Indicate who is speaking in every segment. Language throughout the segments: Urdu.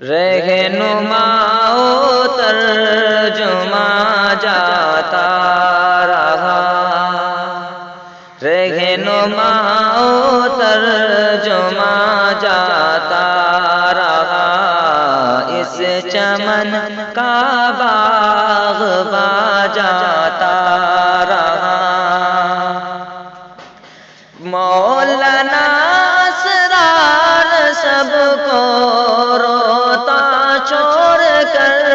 Speaker 1: رہنما و ترجمہ جاتا رہا، رہنما و ترجمہ جاتا رہا، اس چمن کا باغباں جاتا رہا۔ مولانا اسرار سب کو روتا چھوڑ کر،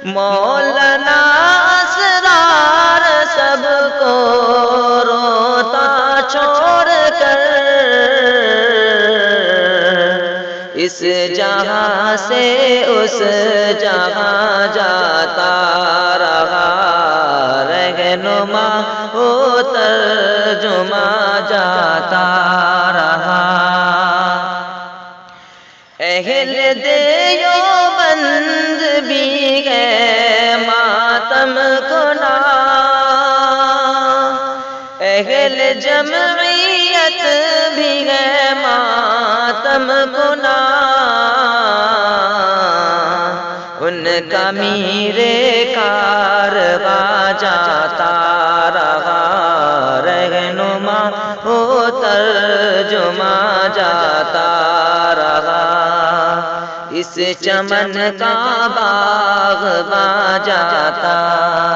Speaker 1: مولانا اسرار سب کو روتا چھوڑ کر، اس جہاں سے اس جہاں جاتا رہا، رہنما و ترجمہ جاتا رہا۔ اہل دیوبند بھی ہے ماتم کنا، اہل جمعیت بھی ہے ماتم کنا، ان کا میرے کارواں جاتا رہا، رہنما و ترجمہ جاتا رہا، اس چمن کا باغباں جاتا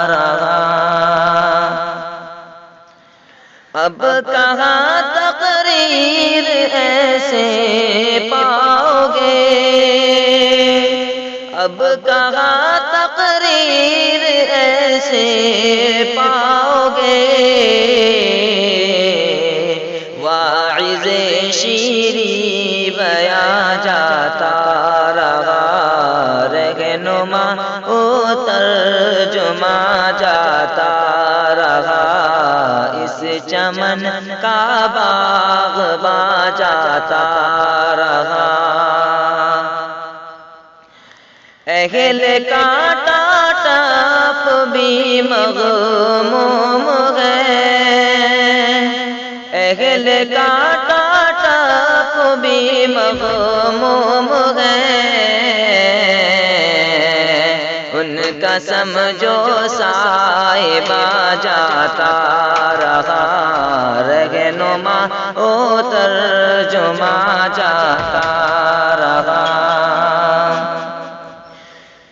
Speaker 1: رہا۔ اب کہاں تقریر ایسے پاؤ گے، اب کہاں تقریر ایسے پاؤ گے، واعظ شیریں بیاں جاتا رہا، رہنما و ترجمہ جاتا رہا، اس چمن کا باغباں جاتا رہا۔ اہل کانٹا ٹاپ بھی مغموم ہے، اہل کانٹا ٹاپ بھی مغموم ہے، ان کا سمجھو صاحبہ جاتا رہا، رہنما و ترجمہ جاتا رہا۔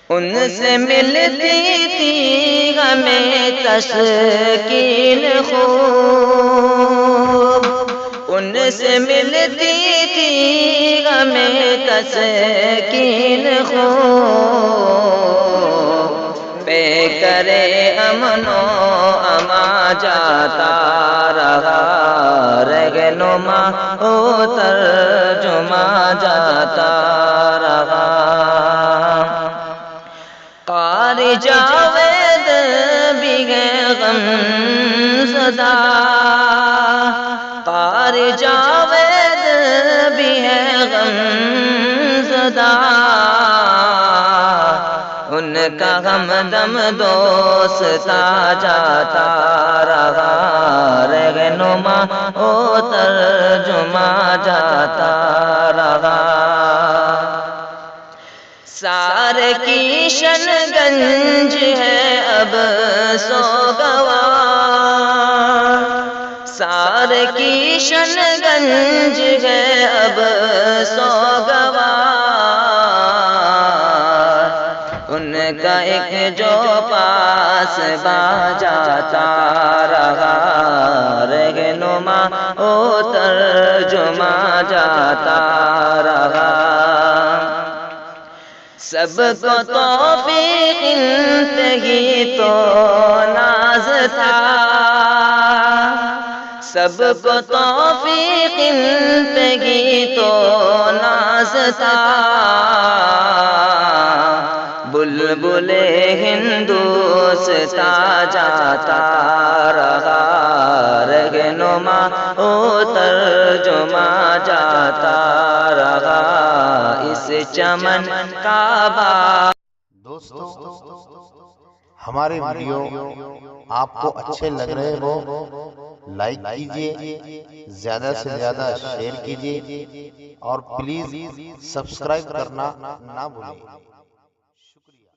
Speaker 1: ان سے ملتی تھی ہمیں تسکین خوب، ان سے ملتی تھی ہمیں تسکین خوب، پہ کرے امن و امان جاتا رہا، رہنما و ترجمہ جاتا رہا۔ قاری جاوید بھی ہے غم زدہ، قاری جاوید بھی ہے غم زدہ، ان کا ہمدم دوستا جاتا رہا، رہنما و ترجمہ جاتا رہا۔ سارے کشن گنج ہے اب سوگوار، سارے کشن گنج ہے اب سوگوار، ان کا ایک جو پاس باں جاتا رہا، رہنما و ترجمہ جاتا رہا۔ سب کو توفیق انتہی تو ناز تھا، سب کو توفیق انتہی تو ناز تھا، بلبل ہندوستاں جاتا رہا، رہنما و ترجمہ جاتا رہا، اس چمن کا باغ۔
Speaker 2: دوستو ہمارے ویڈیو آپ کو اچھے لگ رہے ہو لائک کیجئے، زیادہ سے زیادہ شیئر کیجئے اور پلیز سبسکرائب کرنا نہ بھولیں۔ شکریہ۔